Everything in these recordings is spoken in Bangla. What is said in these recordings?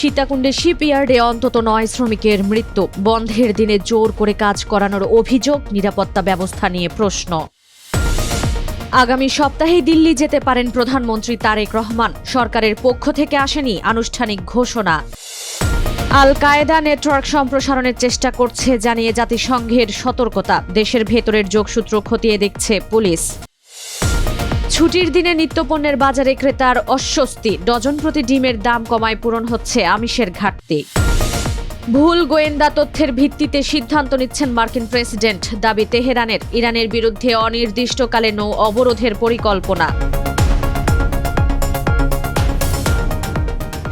সীতাকুণ্ডে শিপইয়ার্ডে অন্তত ৯ শ্রমিকের মৃত্যু। বন্ধের দিনে জোর করে কাজ করানোর অভিযোগ, নিরাপত্তা ব্যবস্থা নিয়ে প্রশ্ন। আগামী সপ্তাহেই দিল্লি যেতে পারেন প্রধানমন্ত্রী তারেক রহমান। সরকারের পক্ষ থেকে আসেনি আনুষ্ঠানিক ঘোষণা। আল কায়েদা নেটওয়ার্ক সম্প্রসারণের চেষ্টা করছে জানিয়ে জাতিসংঘের সতর্কতা। দেশের ভেতরের যোগসূত্র খতিয়ে দেখছে পুলিশ। ছুটির দিনে নিত্যপণ্যের বাজারে ক্রেতার অস্বস্তি। ডজন প্রতি ডিমের দাম কমায় পূরণ হচ্ছে আমিষের ঘাটতি। ভুল গোয়েন্দা তথ্যের ভিত্তিতে সিদ্ধান্ত নিচ্ছেন মার্কিন প্রেসিডেন্ট। দাবি তেহরানের। ইরানের বিরুদ্ধে অনির্দিষ্টকালে নৌ অবরোধের পরিকল্পনা।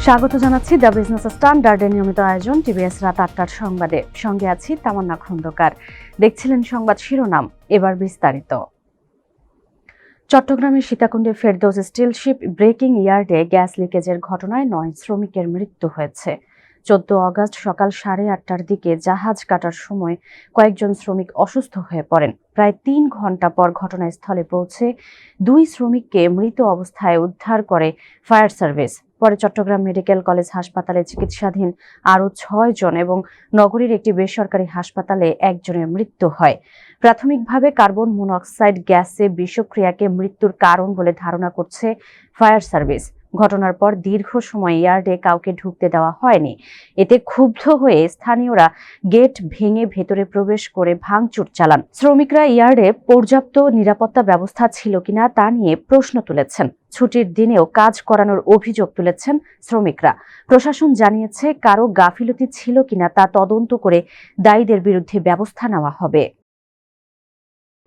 স্বাগত জানাচ্ছি দ্য বিজনেস স্ট্যান্ডার্ডের নিয়মিত আয়োজন টিভিএস রাত ৮টার সংবাদে। সঙ্গে আছি তামান্না খন্দকার। দেখছিলেন সংবাদ শিরোনাম, এবার বিস্তারিত। চট্টগ্রামের সীতাকুণ্ডে ফেরদৌস স্টিল শিপ ব্রেকিং ইয়ার্ডে গ্যাস লিকেজের ঘটনায় ৯ শ্রমিকের মৃত্যু হয়েছে। ১৪ অগস্ট সকাল ৮:৩০টার দিকে জাহাজ কাটার সময় কয়েকজন শ্রমিক অসুস্থ হয়ে পড়েন। প্রায় ৩ ঘণ্টা পর ঘটনাস্থলে পৌঁছে ২ শ্রমিককে মৃত অবস্থায় উদ্ধার করে ফায়ার সার্ভিস। পরে চট্টগ্রাম মেডিকেল কলেজ হাসপাতালে চিকিৎসাধীন আরও ৬ জন এবং নগরীর একটি বেসরকারি হাসপাতালে একজনের মৃত্যু হয়। প্রাথমিকভাবে কার্বন মনোক্সাইড গ্যাসে বিষক্রিয়াকে মৃত্যুর কারণ বলে ধারণা করছে ফায়ার সার্ভিস। ঘটনার পর দীর্ঘ সময় ইয়ার্ডে কাউকে ঢুকতে দেওয়া হয়নি। এতে ক্ষুব্ধ হয়ে স্থানীয়রা গেট ভেঙে ভেতরে প্রবেশ করে ভাঙচুর চালান। শ্রমিকরা ইয়ার্ডে পর্যাপ্ত নিরাপত্তা ব্যবস্থা ছিল কিনা তা নিয়ে প্রশ্ন তুলেছেন। ছুটির দিনেও কাজ করানোর অভিযোগ তুলেছেন শ্রমিকরা। প্রশাসন জানিয়েছে, কারো গাফিলতি ছিল কিনা তা তদন্ত করে দায়ীদের বিরুদ্ধে ব্যবস্থা নেওয়া হবে।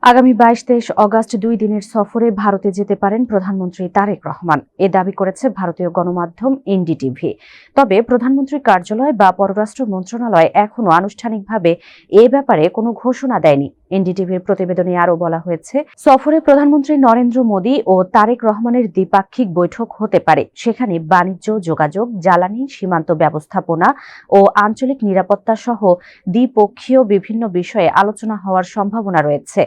আগামী ২২-২৩ অগস্ট ২ দিনের সফরে ভারতে যেতে পারেন প্রধানমন্ত্রী তারেক রহমান। এ দাবি করেছে ভারতীয় গণমাধ্যম এনডিটিভি। তবে প্রধানমন্ত্রীর কার্যালয় বা পররাষ্ট্র মন্ত্রণালয় এখনো আনুষ্ঠানিকভাবে এ ব্যাপারে কোনো ঘোষণা দেয়নি। এনডিটিভির প্রতিবেদনে আরও বলা হয়েছে, সফরে প্রধানমন্ত্রী নরেন্দ্র মোদী ও তারেক রহমানের দ্বিপাক্ষিক বৈঠক হতে পারে। সেখানে বাণিজ্য, যোগাযোগ, জ্বালানি, সীমান্ত ব্যবস্থাপনা ও আঞ্চলিক নিরাপত্তা সহ দ্বিপক্ষীয় বিভিন্ন বিষয়ে আলোচনা হওয়ার সম্ভাবনা রয়েছে।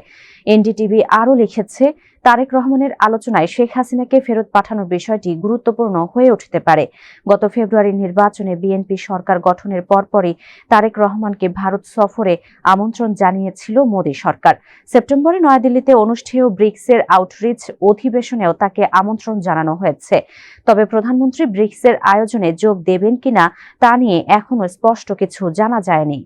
এনডিটিভি আরও লিখেছে, তারেক রহমানের আলোচনায় শেখ হাসিনাকে ফেরত পাঠানোর বিষয়টি গুরুত্বপূর্ণ হয়ে উঠতে পারে। গত ফেব্রুয়ারির নির্বাচনে বিএনপি সরকার গঠনের পরপরই তারেক রহমানকে ভারত সফরে আমন্ত্রণ জানিয়েছিল মোদী সরকার। সেপ্টেম্বরে নয়াদিল্লিতে অনুষ্ঠেয় ব্রিক্সের আউটরিচ অধিবেশনেও তাকে আমন্ত্রণ জানানো হয়েছে। তবে প্রধানমন্ত্রী ব্রিক্সের আয়োজনে যোগ দেবেন কিনা তা নিয়ে এখনো স্পষ্ট কিছু জানা যায়নি।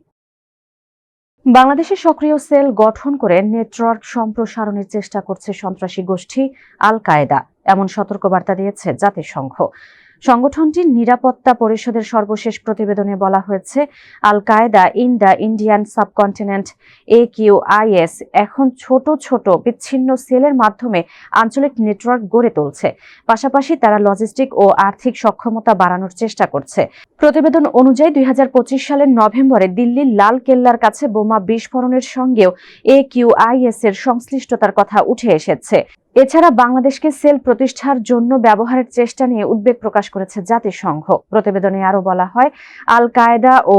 বাংলাদেশে সক্রিয় সেল গঠন করে নেটওয়ার্ক সম্প্রসারণের চেষ্টা করছে সন্ত্রাসী গোষ্ঠী আল কায়েদা, এমন সতর্কবার্তা দিয়েছে জাতিসংঘ। সংগঠনটির নিরাপত্তা পরিষদের সর্বশেষ প্রতিবেদনে বলা হয়েছে, al Qaeda in the Indian subcontinent AQIS এখন ছোট ছোট বিচ্ছিন্ন সেলের মাধ্যমে আঞ্চলিক নেটওয়ার্ক গড়ে তুলছে। পাশাপাশি তারা লজিস্টিক ও আর্থিক সক্ষমতা বাড়ানোর চেষ্টা করছে। প্রতিবেদন অনুযায়ী ২০২৫ সালের নভেম্বরে দিল্লির লাল কেল্লার কাছে বোমা বিস্ফোরণের সঙ্গেও AQIS এর সংশ্লিষ্টতার কথা উঠে এসেছে। এছাড়া বাংলাদেশকে সেল প্রতিষ্ঠার জন্য ব্যবহারের চেষ্টা নিয়ে উদ্বেগ প্রকাশ করেছে জাতিসংঘ। প্রতিবেদনে আরও বলা হয়, আল কায়েদা ও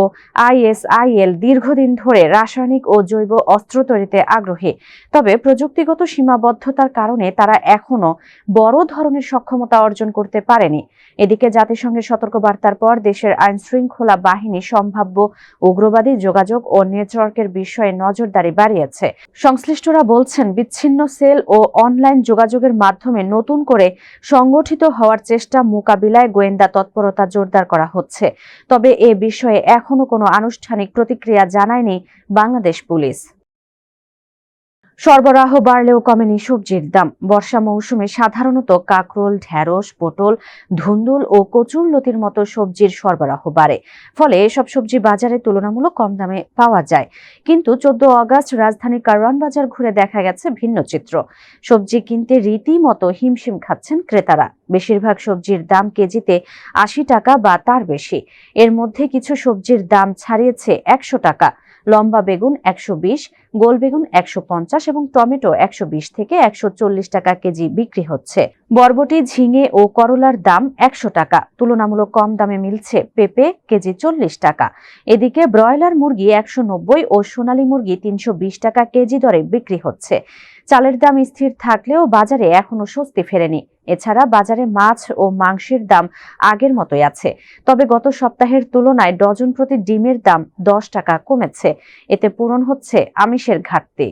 ISIL দীর্ঘদিন ধরে রাসায়নিক ও জৈব অস্ত্র তৈরিতে আগ্রহী। তবে প্রযুক্তিগত সীমাবদ্ধতার কারণে তারা এখনো বড় ধরনের সক্ষমতা অর্জন করতে পারেনি। এদিকে জাতিসংঘের সতর্কবার্তার পর দেশের আইনশৃঙ্খলা বাহিনী সম্ভাব্য উগ্রবাদী যোগাযোগ ও নেটওয়ার্কের বিষয়ে নজরদারি বাড়িয়েছে। সংশ্লিষ্টরা বলছেন, বিচ্ছিন্ন সেল ও অনলাইন যোগাযোগের মাধ্যমে নতুন করে সংগঠিত হওয়ার চেষ্টা মোকাবিলায় গোয়েন্দা তৎপরতা জোরদার করা হচ্ছে। তবে এ বিষয়ে এখনো কোনো আনুষ্ঠানিক প্রতিক্রিয়া জানায়নি বাংলাদেশ পুলিশ। সরবরাহ বাড়লেও কমেনি সবজির দাম। বর্ষা মৌসুমে সাধারণত কাঁকরোল, ঢেঁড়স, পটল, ধুন্দুল ও কচুরলতির মতো সবজির সরবরাহ বাড়ে। ফলে এসব সবজি বাজারে তুলনামূলক কম দামে পাওয়া যায়। কিন্তু ১৪ অগস্ট রাজধানীর কারওয়ান বাজার ঘুরে দেখা গেছে ভিন্ন চিত্র। সবজি কিনতে রীতিমতো হিমশিম খাচ্ছেন ক্রেতারা। বেশিরভাগ সবজির দাম কেজিতে ৮০ টাকা বা তার বেশি। এর মধ্যে কিছু সবজির দাম ছাড়িয়েছে ১০০ টাকা। লম্বা বেগুন ১২০, গোলবেগুন 150 এবং টমেটো 120 থেকে 140 টাকা কেজি বিক্রি হচ্ছে। বরবটি, ঝিঙে ও করলার দাম 100 টাকা। তুলনামূলক কম দামে মিলছে পেঁপে কেজি 40 টাকা। এদিকে ব্রয়লার মুরগি 190 ও সোনালী মুরগি 320 টাকা কেজি দরে বিক্রি হচ্ছে। চালের দাম স্থির থাকলেও বাজারে এখনো স্বস্তি ফেরেনি। এছাড়া বাজারে মাছ ও মাংসের দাম আগের মতোই আছে। তবে গত সপ্তাহের তুলনায় ডজন প্রতি ডিমের দাম 10 টাকা কমেছে। এতে পূরণ হচ্ছে আমিষের ঘাটতি।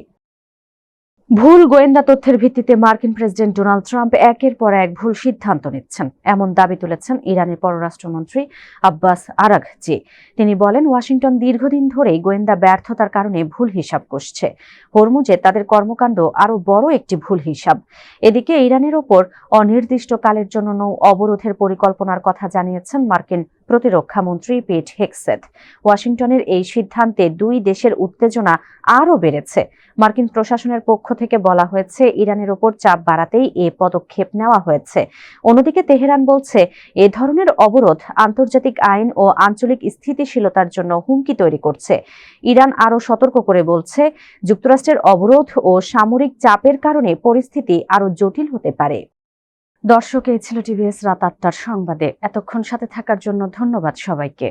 ভুল গোয়েন্দা তথ্যের ভিত্তিতে মার্কিন প্রেসিডেন্ট ডোনাল্ড ট্রাম্প একের পর এক ভুল সিদ্ধান্ত নিচ্ছেন, এমন দাবি তুলেছেন ইরানের পররাষ্ট্রমন্ত্রী আব্বাস আরাঘচি। তিনি বলেন, ওয়াশিংটন দীর্ঘদিন ধরেই গোয়েন্দা ব্যর্থতার কারণে ভুল হিসাব কষছে। হরমুজে তাদের কর্মকাণ্ড আরও বড় একটি ভুল হিসাব। এদিকে ইরানের ওপর অনির্দিষ্টকালের জন্য নৌ অবরোধের পরিকল্পনার কথা জানিয়েছেন মার্কিন প্রতিরক্ষা মন্ত্রী পিট হেগসেথ। ওয়াশিংটনের এই সিদ্ধান্তে দুই দেশের উত্তেজনা আরও বেড়েছে। মার্কিন প্রশাসনের পক্ষ থেকে বলা হয়েছে, ইরানের ওপর চাপ বাড়াতেই এ পদক্ষেপ নেওয়া হয়েছে। অন্যদিকে তেহরান বলছে, এ ধরনের অবরোধ আন্তর্জাতিক আইন ও আঞ্চলিক স্থিতিশীলতার জন্য হুমকি তৈরি করছে। ইরান আরও সতর্ক করে বলছে, যুক্তরাষ্ট্রের অবরোধ ও সামরিক চাপের কারণে পরিস্থিতি আরও জটিল হতে পারে। দর্শক, এই ছিল টিভিএস রাত ৮টার সংবাদে। এতক্ষণ সাথে থাকার জন্য ধন্যবাদ সবাইকে।